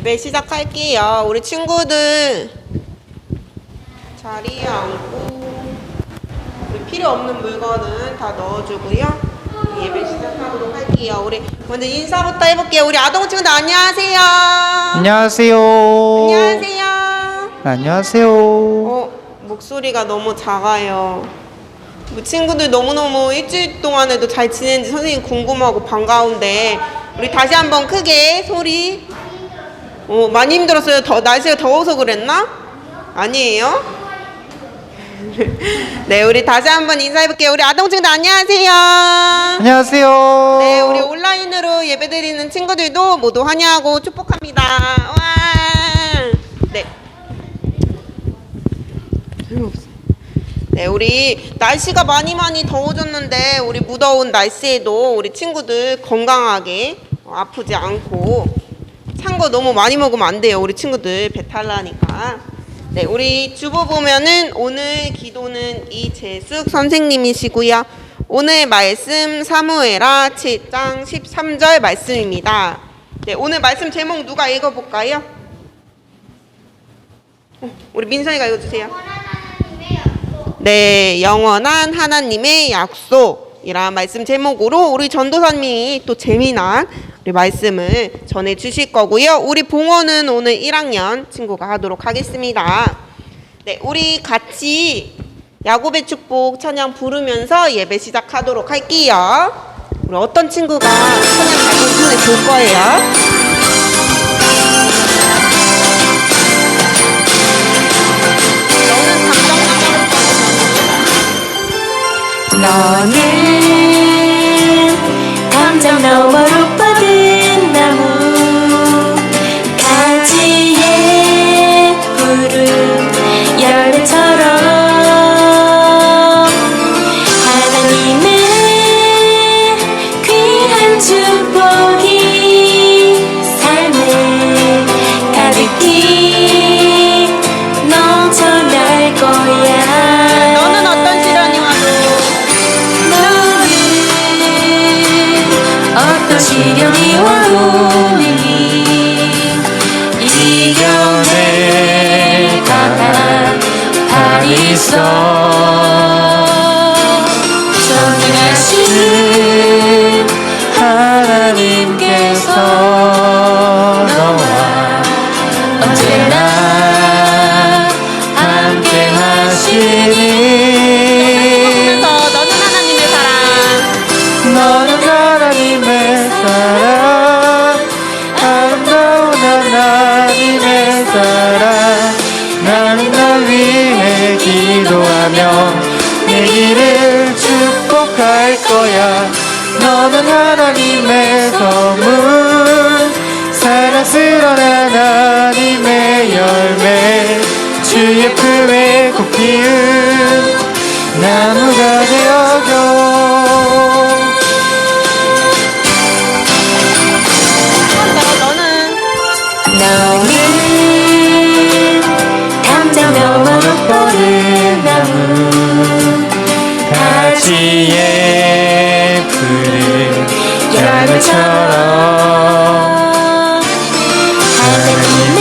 예배 시작할게요. 우리 친구들 자리에 앉고 우리 필요 없는 물건은 다 넣어주고요. 예배 시작하도록 할게요. 우리 먼저 인사부터 해볼게요. 우리 아동 친구들 안녕하세요. 안녕하세요. 안녕하세요. 안녕하세요. 목소리가 너무 작아요. 우리 친구들 너무너무 일주일 동안에도 잘 지냈는지 선생님 궁금하고 반가운데 우리 다시 한번 크게 소리. 많이 힘들었어요? 날씨가 더워서 그랬나? 아니에요? 네, 우리 다시 한번 인사해볼게요. 우리 아동 친구들 안녕하세요. 안녕하세요. 네, 우리 온라인으로 예배드리는 친구들도 모두 환영하고 축복합니다. 와! 네. 네, 우리 날씨가 많이 더워졌는데 우리 무더운 날씨에도 우리 친구들 건강하게 아프지 않고 찬 거 너무 많이 먹으면 안 돼요. 우리 친구들 배탈 나니까. 네, 우리 주보 보면은 오늘 기도는 이재숙 선생님이시고요. 오늘 말씀 사무엘하 7장 13절 말씀입니다. 네, 오늘 말씀 제목 누가 읽어볼까요? 우리 민선이가 읽어주세요. 네, 영원한 하나님의 약속이란 말씀 제목으로 우리 전도사님이 또 재미난 우리 말씀을 전해 주실 거고요. 우리 봉헌은 오늘 1학년 친구가 하도록 하겠습니다. 네, 우리 같이 야곱의 축복 찬양 부르면서 예배 시작하도록 할게요. 우리 어떤 친구가 찬양 잘 부르는지 볼 거예요. 너는 담장 너머로 뻗은 나무 가지에 푸른 열매처럼 하나님의 귀한 축복이 삶에 가득히 넘쳐날 거야. 너는 어떤 시련이 와도 어떤 시련이 와도 이겨낼 강한 팔이 있어. 전능하신 하나님께서 너와 언제나 함께 하시니 너는 하나님의 사랑. 너는 하나님의 사랑, 아름다운 하나님의 사랑. 나는 널 위해 기도하며 내 길을 축복할 거야. 너는 하나님의 선물, 사랑스러운 하나님의 열매, 주의 품에 꼭 피운 나무가 되어줘. 너는 담장 너머로 뻗은 나무 가지에 푸른 열매처럼 하나님의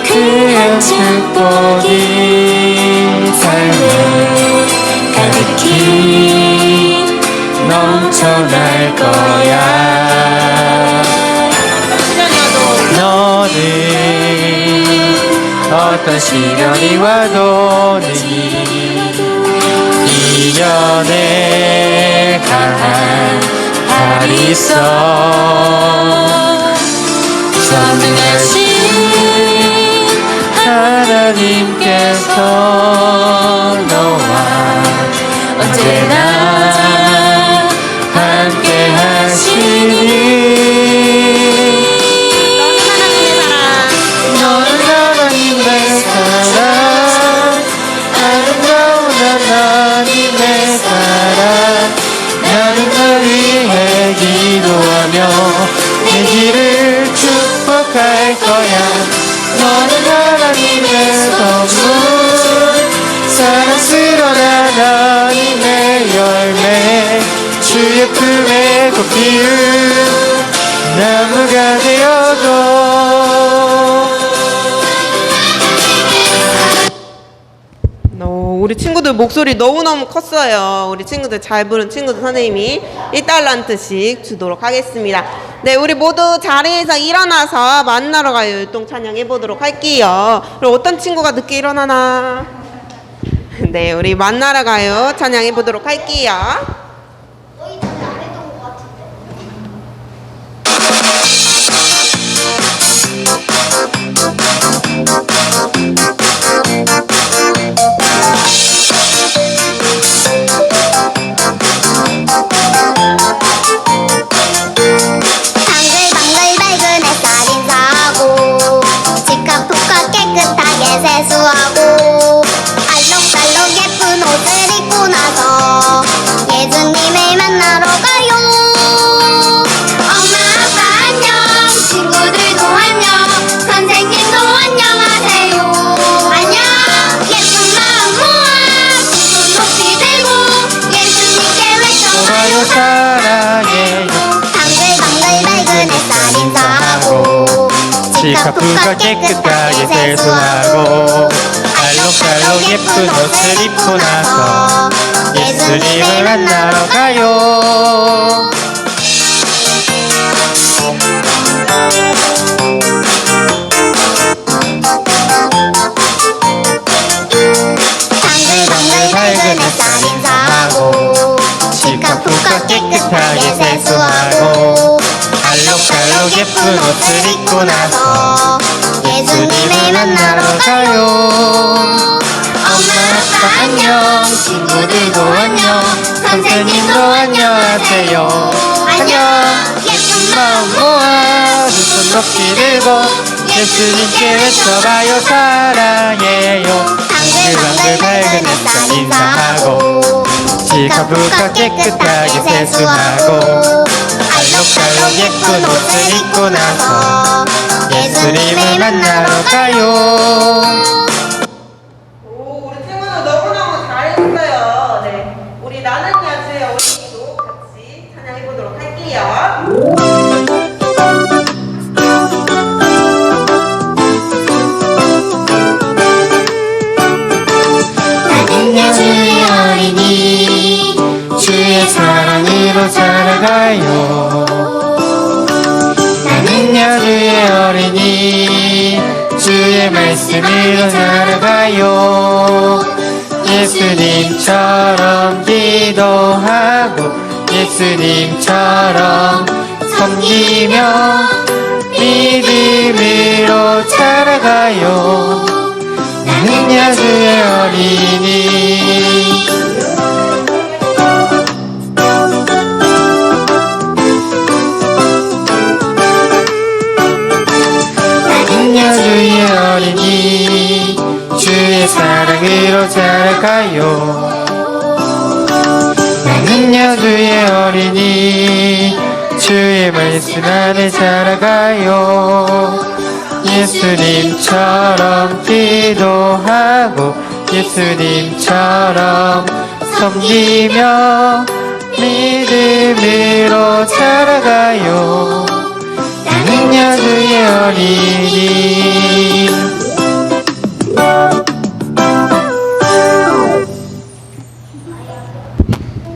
귀한 축복이 삶에 가득히 넘쳐날 거야. 너는 어떤 시련이 와도 이겨낼 강한 팔이 있어. 전능하신 하나님께서 너와 언제나 함께 하시니 너는 하나님의 사랑, 아름다운 하나님의 사랑. 나는 널 위해 기도하며 내 길을 축복할 거야. 너는 하나님의 선물, 사랑스러운 하나님의 친구들 목소리 너무너무 컸어요. 우리 친구들 잘 부른 친구들 선생님이 1달란트씩 주도록 하겠습니다. 네, 우리 모두 자리에서 일어나서 만나러 가요 율동 찬양해 보도록 할게요. 그럼 어떤 친구가 늦게 일어나나? 네, 우리 만나러 가요 찬양해 보도록 할게요. 방글방글 밝은 햇살 인사하고 치카푸카 깨끗하게 세수하고 알록달록 예쁜 옷을 입고 나서 예수님을 만나러 가요. 엄마 아빠 안녕, 친구들도 안녕, 선생님도 안녕하세요. 안녕. 예쁜 마음 모아 두 손 높이 들고 예수님께 가요 외쳐봐요. 사랑해요 방글방글 밝은 햇살 인사하고 치카푸가 깨끗하게 세수하고 알록달록 예쁜 옷을 입고 나서 예수님을 만나러 가요. 방글방글 밝은 햇살 인사하고 치카푸카 깨끗하게 세수하고 알록달록 예쁜 옷을 입고 나서 예수님을 만나러 가요. 엄마 아빠 안녕, 친구들도 안녕, 선생님도 안녕하세요. 안녕. 예쁜 마음 모아 두 손 높이 들고 예수님께 외쳐봐요 사랑해요. 방글방글 밝은 햇살 인사하고 치카푸가 깨끗하게 세수하고 알록달록 예쁜 옷을 입고 나서 예수님을 만나러 가요. 오, 우리 친구들 너무너무 잘했어요. 네, 우리 나는 야주의 어린이도 같이 찬양해 보도록 할게요. 나는 야주의 어린이 주의 사랑으로 자라가요. 나는 야주의 어린이 주의 말씀으로 자라가요. 예수님처럼 기도하고 예수님처럼 섬기며 믿음으로 자라가요. 나는 야주의 어린이. 나는 야주의 어린이 주의 사랑으로 자라가요. 나는 야주의 어린이 주의 말씀 안에 자라가요. 예수님처럼 기도하고 예수님처럼 섬기며 믿음으로 자라가요. 나는 야주의 어린이.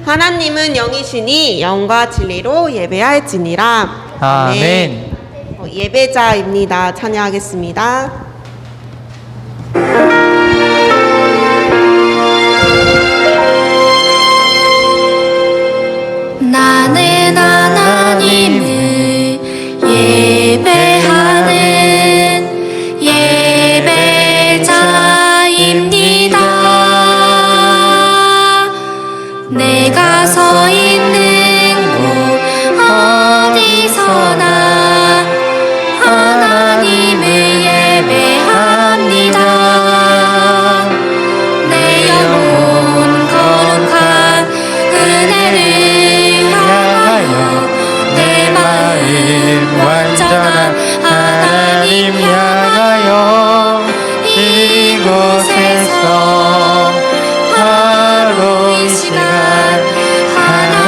하나님은 영이시니 영과 진리로 예배할지니라. 아멘. 네. 예배자입니다. 찬양하겠습니다. 나는 하나님을 예배하는 예배자입니다. 내가 서 있는 곳 어디서나 하나님을 예배합니다. 내 영혼 거룩한 은혜를 향하여 내 마음 완전한 하나님 향하여 이곳에서 바로 이 시간 하나님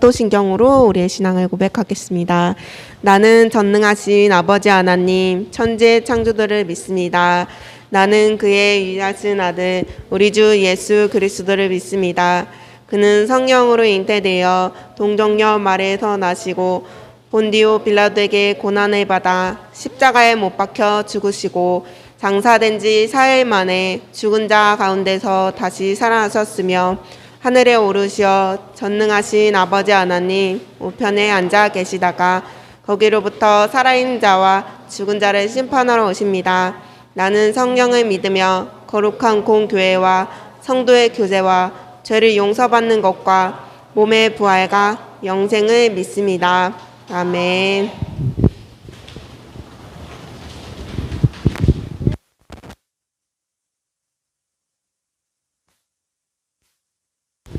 사도신경으로 우리의 신앙을 고백하겠습니다. 나는 전능하신 아버지 하나님, 천지의 창조들을 믿습니다. 나는 그의 유일하신 아들, 우리 주 예수 그리스도를 믿습니다. 그는 성령으로 잉태되어 동정녀 마리아에서 나시고 본디오 빌라도에게 고난을 받아 십자가에 못 박혀 죽으시고 장사된 지 4일 만에 죽은 자 가운데서 다시 살아나셨으며 하늘에 오르시어 전능하신 아버지 하나님 우편에 앉아 계시다가 거기로부터 살아있는 자와 죽은 자를 심판하러 오십니다. 나는 성령을 믿으며 거룩한 공교회와 성도의 교제와 죄를 용서받는 것과 몸의 부활과 영생을 믿습니다. 아멘.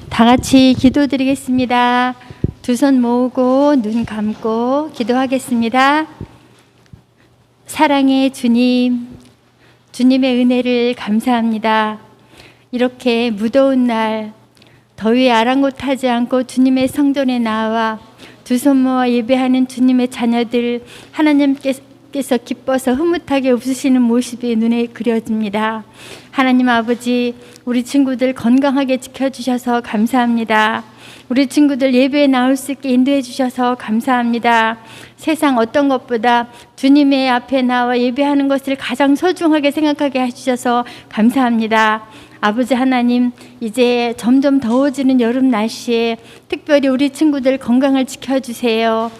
다 같이 기도드리겠습니다. 두 손 모으고 눈 감고 기도하겠습니다. 사랑의 주님, 주님의 은혜를 감사합니다. 이렇게 무더운 날 더위에 아랑곳하지 않고 주님의 성전에 나와 두 손 모아 예배하는 주님의 자녀들, 하나님께서 기뻐서 흐뭇하게 웃으시는 모습이 눈에 그려집니다. 하나님 아버지, 우리 친구들 건강하게 지켜주셔서 감사합니다. 우리 친구들 예배에 나올 수 있게 인도해 주셔서 감사합니다. 세상 어떤 것보다 주님의 앞에 나와 예배하는 것을 가장 소중하게 생각하게 해주셔서 감사합니다. 아버지 하나님, 이제 점점 더워지는 여름 날씨에 특별히 우리 친구들 건강을 지켜주세요.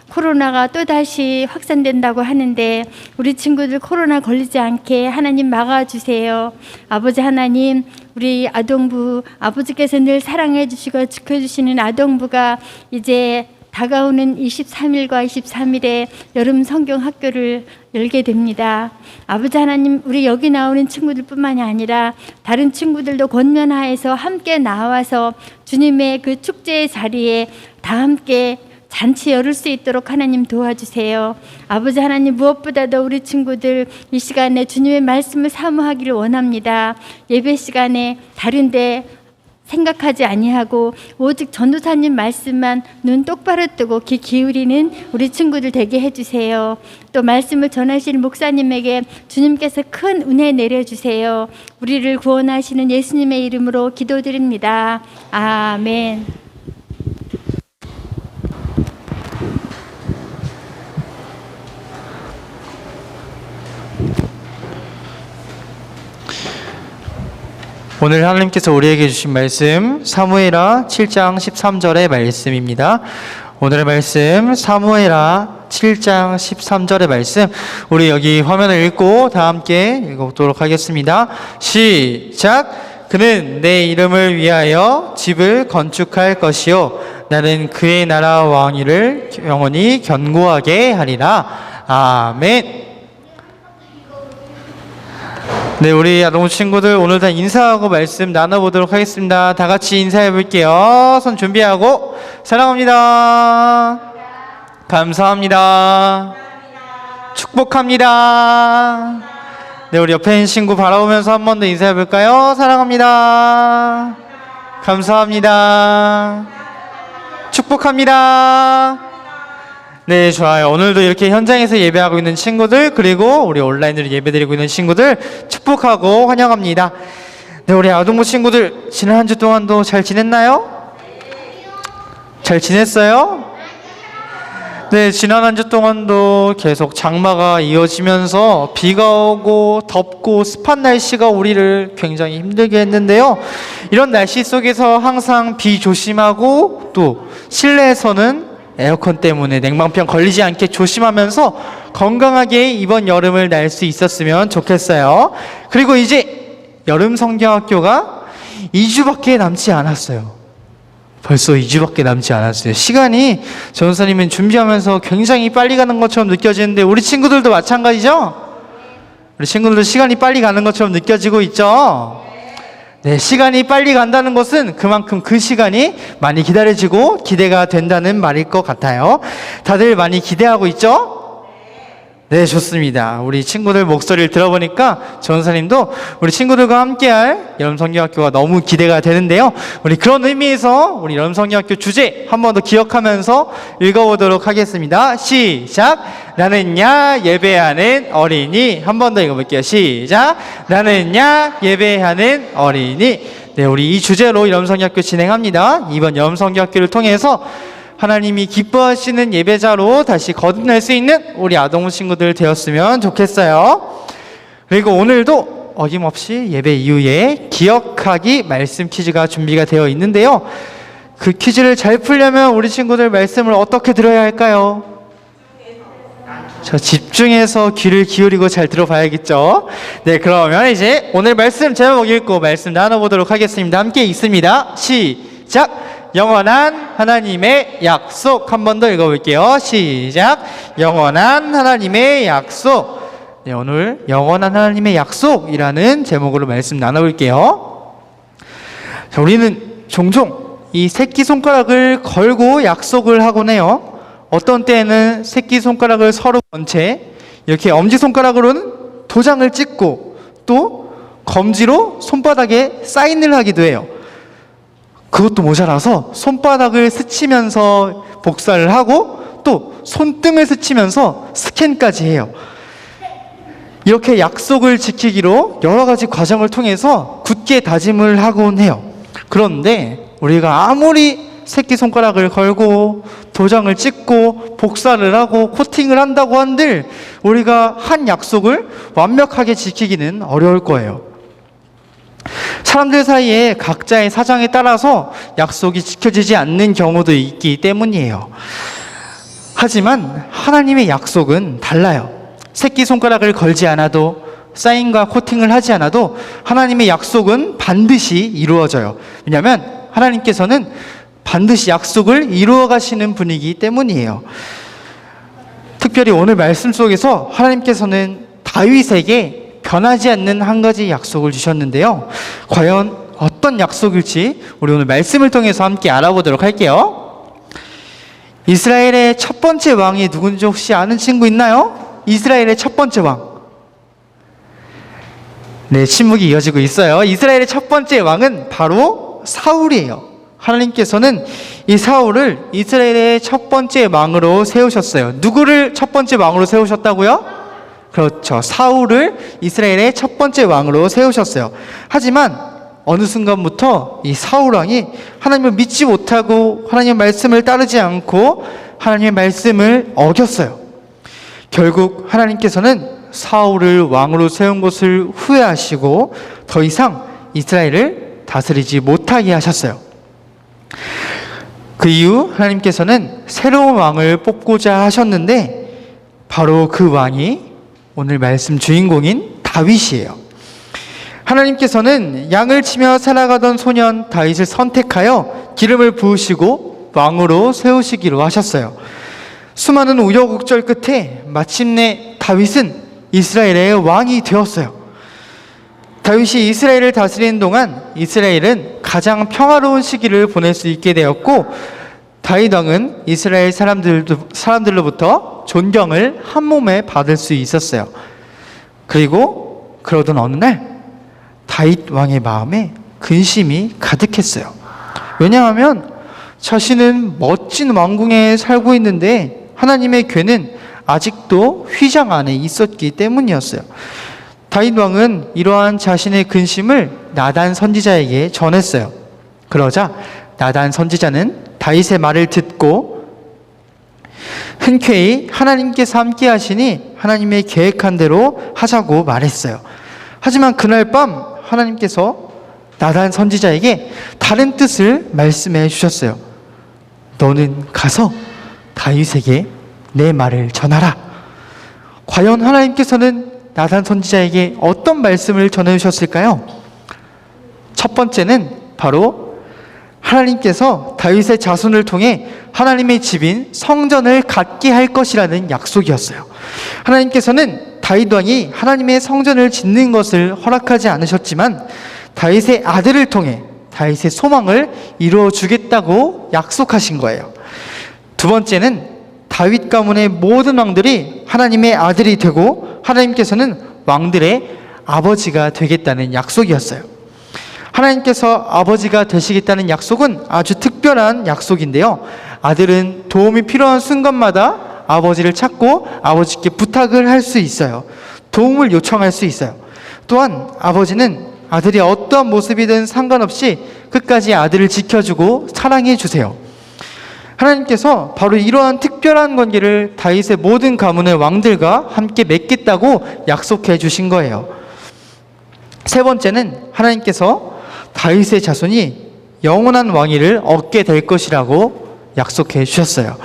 코로나가 또다시 확산된다고 하는데 우리 친구들 코로나 걸리지 않게 하나님 막아주세요. 아버지 하나님, 우리 아동부, 아버지께서 늘 사랑해 주시고 지켜주시는 아동부가 이제 다가오는 23일과 23일에 여름 성경 학교를 열게 됩니다. 아버지 하나님, 우리 여기 나오는 친구들뿐만이 아니라 다른 친구들도 권면하에서 함께 나와서 주님의 그 축제의 자리에 다 함께 잔치 열을 수 있도록 하나님 도와주세요. 아버지 하나님, 무엇보다도 우리 친구들 이 시간에 주님의 말씀을 사모하기를 원합니다. 예배 시간에 다른데 생각하지 아니하고 오직 전도사님 말씀만 눈 똑바로 뜨고 귀 기울이는 우리 친구들 되게 해주세요. 또 말씀을 전하실 목사님에게 주님께서 큰 은혜 내려주세요. 우리를 구원하시는 예수님의 이름으로 기도드립니다. 아멘. 오늘 하나님께서 우리에게 주신 말씀 사무엘하 7장 13절의 말씀입니다. 오늘의 말씀 사무엘하 7장 13절의 말씀, 우리 여기 화면을 읽고 다 함께 읽어보도록 하겠습니다. 시작! 그는 내 이름을 위하여 집을 건축할 것이요 나는 그의 나라 왕위를 영원히 견고하게 하리라. 아멘. 네, 우리 아동 친구들 오늘 다 인사하고 말씀 나눠보도록 하겠습니다. 다 같이 인사해 볼게요. 손 준비하고 사랑합니다. 감사합니다. 축복합니다. 네, 우리 옆에 있는 친구 바라보면서 한 번 더 인사해 볼까요? 사랑합니다. 감사합니다. 축복합니다. 네, 좋아요. 오늘도 이렇게 현장에서 예배하고 있는 친구들, 그리고 우리 온라인으로 예배드리고 있는 친구들 축복하고 환영합니다. 네, 우리 아동부 친구들 지난 한 주 동안도 잘 지냈나요? 잘 지냈어요? 네, 지난 한 주 동안도 계속 장마가 이어지면서 비가 오고 덥고 습한 날씨가 우리를 굉장히 힘들게 했는데요. 이런 날씨 속에서 항상 비 조심하고 또 실내에서는 에어컨 때문에 냉방병 걸리지 않게 조심하면서 건강하게 이번 여름을 날 수 있었으면 좋겠어요. 그리고 이제 여름 성경학교가 2주밖에 남지 않았어요. 벌써 2주밖에 남지 않았어요. 시간이 전도사님은 준비하면서 굉장히 빨리 가는 것처럼 느껴지는데 우리 친구들도 마찬가지죠? 우리 친구들도 시간이 빨리 가는 것처럼 느껴지고 있죠? 네, 시간이 빨리 간다는 것은 그만큼 그 시간이 많이 기다려지고 기대가 된다는 말일 것 같아요. 다들 많이 기대하고 있죠? 네, 좋습니다. 우리 친구들 목소리를 들어보니까 전사님도 우리 친구들과 함께할 여름성경학교가 너무 기대가 되는데요. 우리 그런 의미에서 우리 여름성경학교 주제 한 번 더 기억하면서 읽어보도록 하겠습니다. 시작! 나는야 예배하는 어린이. 한 번 더 읽어볼게요. 시작! 나는야 예배하는 어린이. 네, 우리 이 주제로 여름성경학교 진행합니다. 이번 여름성경학교를 통해서 하나님이 기뻐하시는 예배자로 다시 거듭날 수 있는 우리 아동부 친구들 되었으면 좋겠어요. 그리고 오늘도 어김없이 예배 이후에 기억하기 말씀 퀴즈가 준비가 되어 있는데요. 그 퀴즈를 잘 풀려면 우리 친구들 말씀을 어떻게 들어야 할까요? 저 집중해서 귀를 기울이고 잘 들어봐야겠죠. 네, 그러면 이제 오늘 말씀 제목 읽고 말씀 나눠보도록 하겠습니다. 함께 읽습니다. 시작! 영원한 하나님의 약속. 한 번 더 읽어볼게요. 시작! 영원한 하나님의 약속. 네, 오늘 영원한 하나님의 약속이라는 제목으로 말씀 나눠볼게요. 자, 우리는 종종 이 새끼손가락을 걸고 약속을 하곤 해요. 어떤 때에는 새끼손가락을 서로 건 채 이렇게 엄지손가락으로는 도장을 찍고 또 검지로 손바닥에 사인을 하기도 해요. 그것도 모자라서 손바닥을 스치면서 복사를 하고 또 손등을 스치면서 스캔까지 해요. 이렇게 약속을 지키기로 여러 가지 과정을 통해서 굳게 다짐을 하곤 해요. 그런데 우리가 아무리 새끼손가락을 걸고 도장을 찍고 복사를 하고 코팅을 한다고 한들 우리가 한 약속을 완벽하게 지키기는 어려울 거예요. 사람들 사이에 각자의 사정에 따라서 약속이 지켜지지 않는 경우도 있기 때문이에요. 하지만 하나님의 약속은 달라요. 새끼손가락을 걸지 않아도 사인과 코팅을 하지 않아도 하나님의 약속은 반드시 이루어져요. 왜냐하면 하나님께서는 반드시 약속을 이루어 가시는 분이기 때문이에요. 특별히 오늘 말씀 속에서 하나님께서는 다윗에게 변하지 않는 한 가지 약속을 주셨는데요. 과연 어떤 약속일지 우리 오늘 말씀을 통해서 함께 알아보도록 할게요. 이스라엘의 첫 번째 왕이 누군지 혹시 아는 친구 있나요? 이스라엘의 첫 번째 왕. 네, 침묵이 이어지고 있어요. 이스라엘의 첫 번째 왕은 바로 사울이에요. 하나님께서는 이 사울을 이스라엘의 첫 번째 왕으로 세우셨어요. 누구를 첫 번째 왕으로 세우셨다고요? 그렇죠. 사울을 이스라엘의 첫 번째 왕으로 세우셨어요. 하지만 어느 순간부터 이 사울 왕이 하나님을 믿지 못하고 하나님의 말씀을 따르지 않고 하나님의 말씀을 어겼어요. 결국 하나님께서는 사울을 왕으로 세운 것을 후회하시고 더 이상 이스라엘을 다스리지 못하게 하셨어요. 그 이후 하나님께서는 새로운 왕을 뽑고자 하셨는데 바로 그 왕이 오늘 말씀 주인공인 다윗이에요. 하나님께서는 양을 치며 살아가던 소년 다윗을 선택하여 기름을 부으시고 왕으로 세우시기로 하셨어요. 수많은 우여곡절 끝에 마침내 다윗은 이스라엘의 왕이 되었어요. 다윗이 이스라엘을 다스리는 동안 이스라엘은 가장 평화로운 시기를 보낼 수 있게 되었고 다윗 왕은 이스라엘 사람들로부터 존경을 한 몸에 받을 수 있었어요. 그리고 그러던 어느 날 다윗 왕의 마음에 근심이 가득했어요. 왜냐하면 자신은 멋진 왕궁에 살고 있는데 하나님의 궤는 아직도 휘장 안에 있었기 때문이었어요. 다윗 왕은 이러한 자신의 근심을 나단 선지자에게 전했어요. 그러자 나단 선지자는 다윗의 말을 듣고 흔쾌히 하나님께서 함께 하시니 하나님의 계획한 대로 하자고 말했어요. 하지만 그날 밤 하나님께서 나단 선지자에게 다른 뜻을 말씀해 주셨어요. 너는 가서 다윗에게 내 말을 전하라. 과연 하나님께서는 나단 선지자에게 어떤 말씀을 전해 주셨을까요? 첫 번째는 바로 하나님께서 다윗의 자손을 통해 하나님의 집인 성전을 갖게 할 것이라는 약속이었어요. 하나님께서는 다윗 왕이 하나님의 성전을 짓는 것을 허락하지 않으셨지만 다윗의 아들을 통해 다윗의 소망을 이루어 주겠다고 약속하신 거예요. 두 번째는 다윗 가문의 모든 왕들이 하나님의 아들이 되고 하나님께서는 왕들의 아버지가 되겠다는 약속이었어요. 하나님께서 아버지가 되시겠다는 약속은 아주 특별한 약속인데요. 아들은 도움이 필요한 순간마다 아버지를 찾고 아버지께 부탁을 할 수 있어요. 도움을 요청할 수 있어요. 또한 아버지는 아들이 어떠한 모습이든 상관없이 끝까지 아들을 지켜주고 사랑해 주세요. 하나님께서 바로 이러한 특별한 관계를 다윗의 모든 가문의 왕들과 함께 맺겠다고 약속해 주신 거예요. 세 번째는 하나님께서 다윗의 자손이 영원한 왕위를 얻게 될 것이라고 약속해 주셨어요.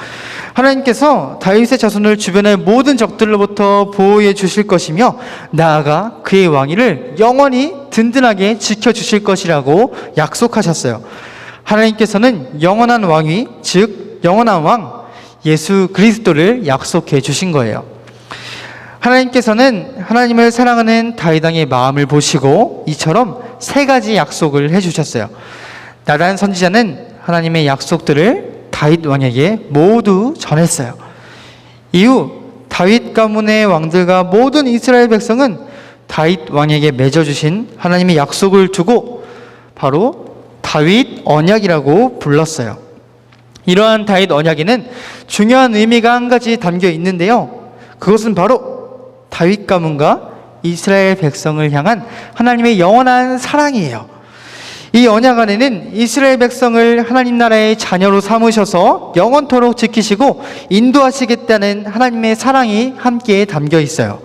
하나님께서 다윗의 자손을 주변의 모든 적들로부터 보호해 주실 것이며 나아가 그의 왕위를 영원히 든든하게 지켜주실 것이라고 약속하셨어요. 하나님께서는 영원한 왕위, 즉 영원한 왕 예수 그리스도를 약속해 주신 거예요. 하나님께서는 하나님을 사랑하는 다윗 왕의 마음을 보시고 이처럼 세 가지 약속을 해주셨어요. 나단 선지자는 하나님의 약속들을 다윗 왕에게 모두 전했어요. 이후 다윗 가문의 왕들과 모든 이스라엘 백성은 다윗 왕에게 맺어주신 하나님의 약속을 두고 바로 다윗 언약이라고 불렀어요. 이러한 다윗 언약에는 중요한 의미가 한 가지 담겨 있는데요. 그것은 바로 다윗 가문과 이스라엘 백성을 향한 하나님의 영원한 사랑이에요. 이 언약 안에는 이스라엘 백성을 하나님 나라의 자녀로 삼으셔서 영원토록 지키시고 인도하시겠다는 하나님의 사랑이 함께 담겨 있어요.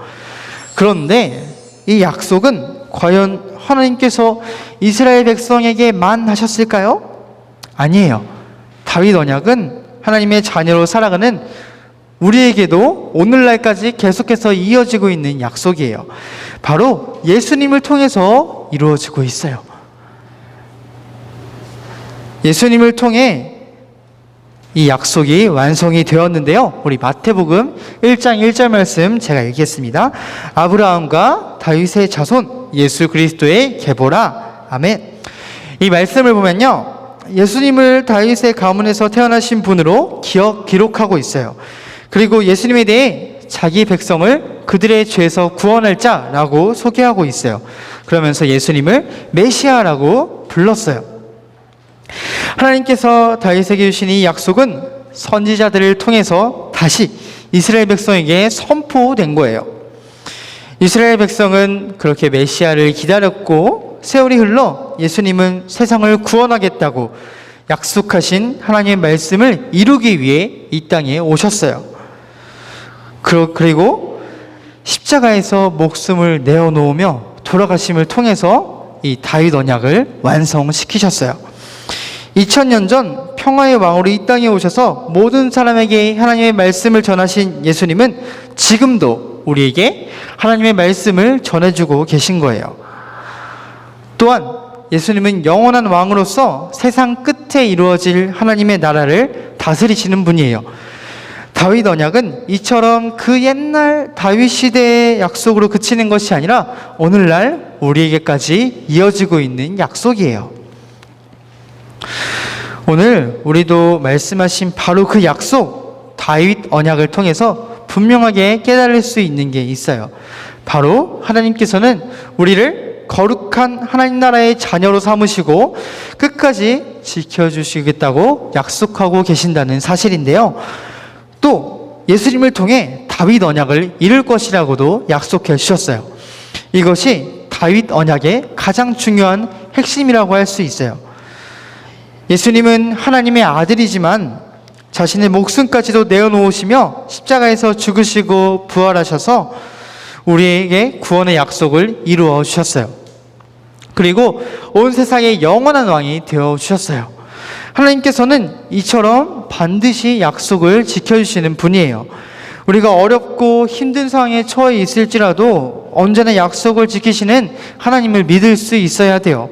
그런데 이 약속은 과연 하나님께서 이스라엘 백성에게만 하셨을까요? 아니에요. 다윗 언약은 하나님의 자녀로 살아가는 우리에게도 오늘날까지 계속해서 이어지고 있는 약속이에요. 바로 예수님을 통해서 이루어지고 있어요. 예수님을 통해 이 약속이 완성이 되었는데요. 우리 마태복음 1장 1절 말씀 제가 읽겠습니다. 아브라함과 다윗의 자손 예수 그리스도의 계보라. 아멘. 이 말씀을 보면요, 예수님을 다윗의 가문에서 태어나신 분으로 기록하고 있어요. 그리고 예수님에 대해 자기 백성을 그들의 죄에서 구원할 자라고 소개하고 있어요. 그러면서 예수님을 메시아라고 불렀어요. 하나님께서 다윗에게 주신 이 약속은 선지자들을 통해서 다시 이스라엘 백성에게 선포된 거예요. 이스라엘 백성은 그렇게 메시아를 기다렸고 세월이 흘러 예수님은 세상을 구원하겠다고 약속하신 하나님의 말씀을 이루기 위해 이 땅에 오셨어요. 그리고 십자가에서 목숨을 내어놓으며 돌아가심을 통해서 이 다윗 언약을 완성시키셨어요. 2000년 전 평화의 왕으로 이 땅에 오셔서 모든 사람에게 하나님의 말씀을 전하신 예수님은 지금도 우리에게 하나님의 말씀을 전해주고 계신 거예요. 또한 예수님은 영원한 왕으로서 세상 끝에 이루어질 하나님의 나라를 다스리시는 분이에요. 다윗 언약은 이처럼 그 옛날 다윗 시대의 약속으로 그치는 것이 아니라 오늘날 우리에게까지 이어지고 있는 약속이에요. 오늘 우리도 말씀하신 바로 그 약속, 다윗 언약을 통해서 분명하게 깨달을 수 있는 게 있어요. 바로 하나님께서는 우리를 거룩한 하나님 나라의 자녀로 삼으시고 끝까지 지켜주시겠다고 약속하고 계신다는 사실인데요. 또 예수님을 통해 다윗 언약을 이룰 것이라고도 약속해 주셨어요. 이것이 다윗 언약의 가장 중요한 핵심이라고 할 수 있어요. 예수님은 하나님의 아들이지만 자신의 목숨까지도 내어놓으시며 십자가에서 죽으시고 부활하셔서 우리에게 구원의 약속을 이루어 주셨어요. 그리고 온 세상의 영원한 왕이 되어 주셨어요. 하나님께서는 이처럼 반드시 약속을 지켜주시는 분이에요. 우리가 어렵고 힘든 상황에 처해 있을지라도 언제나 약속을 지키시는 하나님을 믿을 수 있어야 돼요.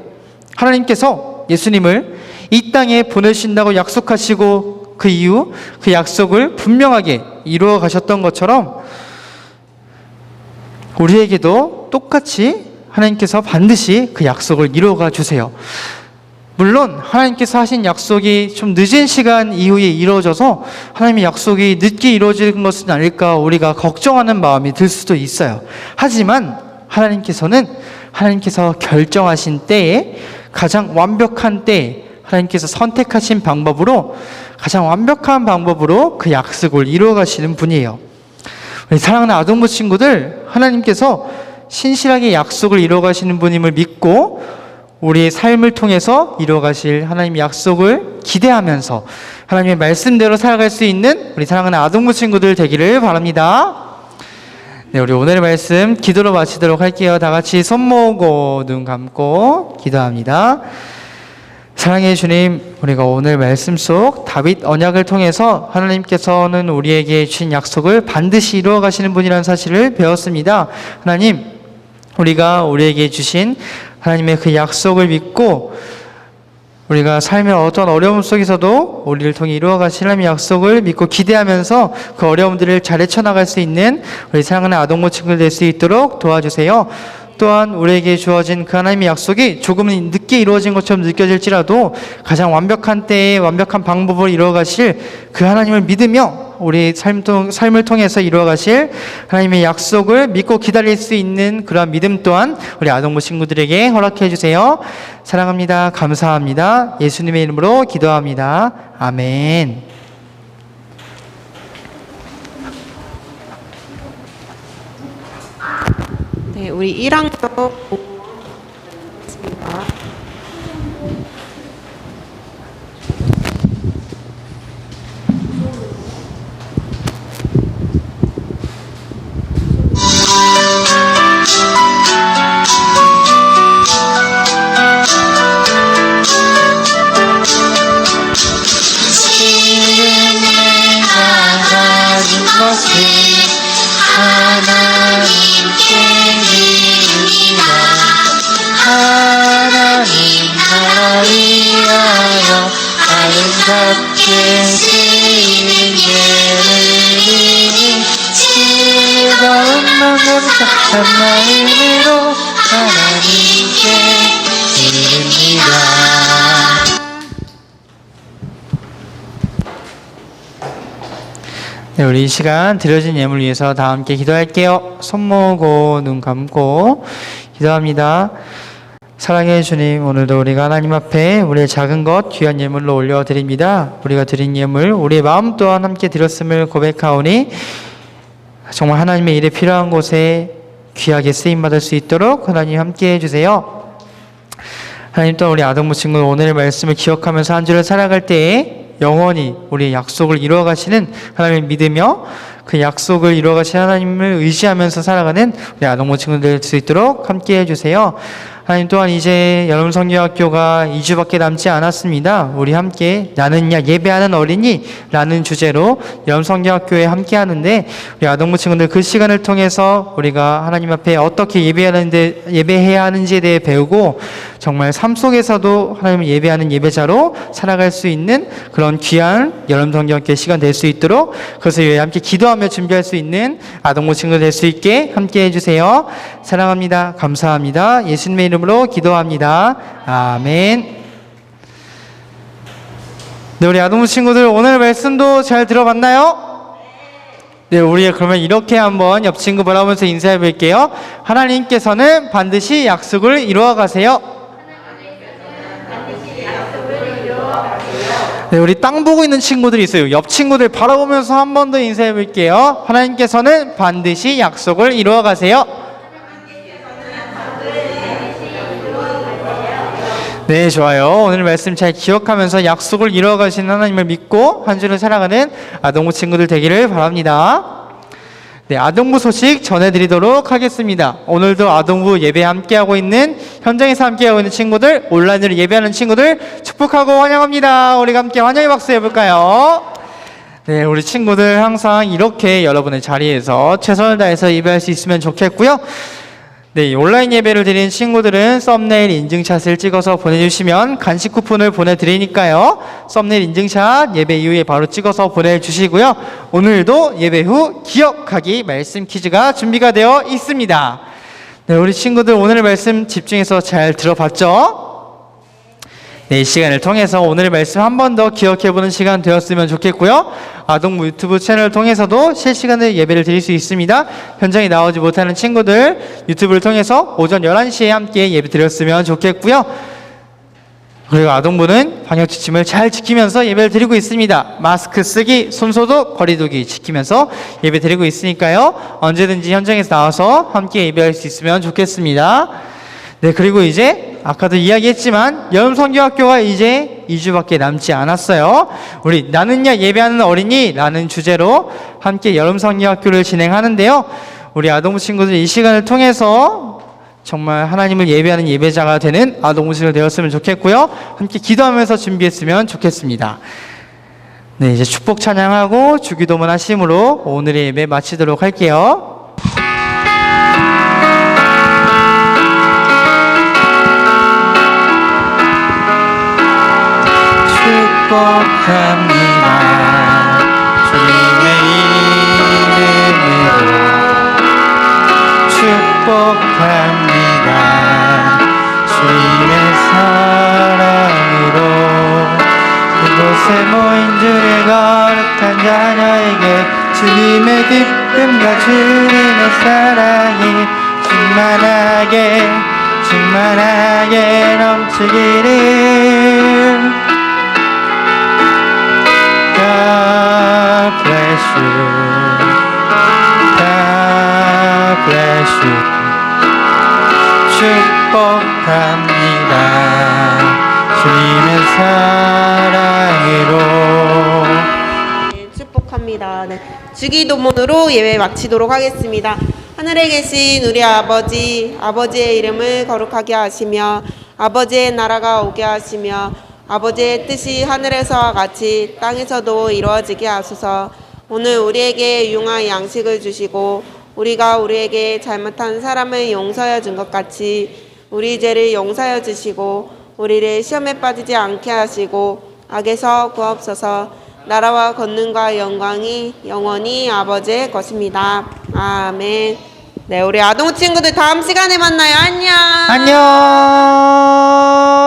하나님께서 예수님을 이 땅에 보내신다고 약속하시고 그 이후 그 약속을 분명하게 이루어 가셨던 것처럼 우리에게도 똑같이 하나님께서 반드시 그 약속을 이루어가 주세요. 물론 하나님께서 하신 약속이 좀 늦은 시간 이후에 이루어져서 하나님의 약속이 늦게 이루어지는 것은 아닐까 우리가 걱정하는 마음이 들 수도 있어요. 하지만 하나님께서 결정하신 때에 가장 완벽한 때에 하나님께서 선택하신 방법으로 가장 완벽한 방법으로 그 약속을 이루어 가시는 분이에요. 우리 사랑하는 아동부 친구들, 하나님께서 신실하게 약속을 이루어 가시는 분임을 믿고 우리의 삶을 통해서 이루어 가실 하나님의 약속을 기대하면서 하나님의 말씀대로 살아갈 수 있는 우리 사랑하는 아동부 친구들 되기를 바랍니다. 네, 우리 오늘의 말씀 기도로 마치도록 할게요. 다 같이 손 모으고 눈 감고 기도합니다. 사랑의 주님, 우리가 오늘 말씀 속 다윗 언약을 통해서 하나님께서는 우리에게 주신 약속을 반드시 이루어 가시는 분이라는 사실을 배웠습니다. 하나님, 우리가 우리에게 주신 하나님의 그 약속을 믿고 우리가 삶의 어떤 어려움 속에서도 우리를 통해 이루어 가실 하나님의 약속을 믿고 기대하면서 그 어려움들을 잘 헤쳐나갈 수 있는 우리 사랑하는 아동부 친구들 될 수 있도록 도와주세요. 또한 우리에게 주어진 그 하나님의 약속이 조금은 늦게 이루어진 것처럼 느껴질지라도 가장 완벽한 때에 완벽한 방법을 이루어 가실 그 하나님을 믿으며 우리 삶을 통해서 이루어 가실 하나님의 약속을 믿고 기다릴 수 있는 그러한 믿음 또한 우리 아동부 친구들에게 허락해 주세요. 사랑합니다. 감사합니다. 예수님의 이름으로 기도합니다. 아멘. 네, 우리 1학년 있습니다. 아름답게 쓰인 예물이 즐거운 마음 착한 마음으로 하나님께 드립니다. 네, 우리 이 시간 드려진 예물 위해서 다 함께 기도할게요. 손 모으고 눈 감고 기도합니다. 사랑의 주님, 오늘도 우리가 하나님 앞에 우리의 작은 것 귀한 예물로 올려드립니다. 우리가 드린 예물, 우리의 마음 또한 함께 드렸음을 고백하오니 정말 하나님의 일에 필요한 곳에 귀하게 쓰임받을 수 있도록 하나님 함께 해주세요. 하나님, 또 우리 아동부 친구 오늘의 말씀을 기억하면서 한 주를 살아갈 때에 영원히 우리의 약속을 이루어 가시는 하나님을 믿으며 그 약속을 이루어 가신 하나님을 의지하면서 살아가는 우리 아동부 친구들 될 수 있도록 함께 해주세요. 하나님, 또한 이제 여름 성경학교가 2주밖에 남지 않았습니다. 우리 함께 나는야 예배하는 어린이라는 주제로 여름 성경학교에 함께 하는데 우리 아동부 친구들 그 시간을 통해서 우리가 하나님 앞에 어떻게 예배해야 하는지에 대해 배우고 정말 삶 속에서도 하나님을 예배하는 예배자로 살아갈 수 있는 그런 귀한 여름 성경학교 시간 될 수 있도록 그것을 위해 함께 기도하며 준비할 수 있는 아동부 친구들 될 수 있게 함께 해주세요. 사랑합니다. 감사합니다. 예수님의 이름으로 기도합니다. 아멘. 네, 우리 아동부 친구들 오늘 말씀도 잘 들어봤나요? 네, 우리 그러면 이렇게 한번 옆 친구 바라보면서 인사해 볼게요. 하나님께서는 반드시 약속을 이루어 가세요. 네, 우리 땅 보고 있는 친구들이 있어요. 옆 친구들 바라보면서 한 번 더 인사해 볼게요. 하나님께서는 반드시 약속을 이루어 가세요. 네, 좋아요. 오늘 말씀 잘 기억하면서 약속을 이루어 가시는 하나님을 믿고 한 주를 살아가는 아동부 친구들 되기를 바랍니다. 네, 아동부 소식 전해드리도록 하겠습니다. 오늘도 아동부 예배 함께하고 있는 현장에서 함께하고 있는 친구들, 온라인으로 예배하는 친구들 축복하고 환영합니다. 우리가 함께 환영의 박수 해볼까요? 네, 우리 친구들 항상 이렇게 여러분의 자리에서 최선을 다해서 예배할 수 있으면 좋겠고요. 네, 온라인 예배를 드리는 친구들은 썸네일 인증샷을 찍어서 보내주시면 간식 쿠폰을 보내드리니까요. 썸네일 인증샷 예배 이후에 바로 찍어서 보내주시고요. 오늘도 예배 후 기억하기 말씀 퀴즈가 준비가 되어 있습니다. 네, 우리 친구들 오늘 말씀 집중해서 잘 들어봤죠? 네, 이 시간을 통해서 오늘의 말씀 한 번 더 기억해보는 시간 되었으면 좋겠고요. 아동부 유튜브 채널을 통해서도 실시간으로 예배를 드릴 수 있습니다. 현장에 나오지 못하는 친구들 유튜브를 통해서 오전 11시에 함께 예배 드렸으면 좋겠고요. 그리고 아동부는 방역지침을 잘 지키면서 예배를 드리고 있습니다. 마스크 쓰기, 손소독, 거리두기 지키면서 예배 드리고 있으니까요. 언제든지 현장에서 나와서 함께 예배할 수 있으면 좋겠습니다. 네, 그리고 이제 아까도 이야기했지만 여름성경학교가 이제 2주밖에 남지 않았어요. 우리 나는야 예배하는 어린이라는 주제로 함께 여름성경학교를 진행하는데요. 우리 아동부 친구들 이 시간을 통해서 정말 하나님을 예배하는 예배자가 되는 아동부 친구들 되었으면 좋겠고요. 함께 기도하면서 준비했으면 좋겠습니다. 네, 이제 축복 찬양하고 주기도문 하심으로 오늘의 예배 마치도록 할게요. 축복합니다. 주님의 이름으로 축복합니다. 주님의 사랑으로 이곳에 모인 주의 거룩한 자녀에게 주님의 기쁨과 주님의 사랑이 충만하게 넘치기를. God bless you. God bless you. 축복합니다. 주님의 사랑으로. 네, 축복합니다. 네, 주기도문으로 예배 마치도록 하겠습니다. 하늘에 계신 우리 아버지, 아버지의 이름을 거룩하게 하시며 아버지의 나라가 오게 하시며 아버지의 뜻이 하늘에서와 같이 땅에서도 이루어지게 하소서. 오늘 우리에게 유용한 양식을 주시고 우리가 우리에게 잘못한 사람을 용서해 준 것 같이 우리 죄를 용서해 주시고 우리를 시험에 빠지지 않게 하시고 악에서 구하옵소서. 나라와 권능과 영광이 영원히 아버지의 것입니다. 아멘. 네, 우리 아동 친구들 다음 시간에 만나요. 안녕. 안녕.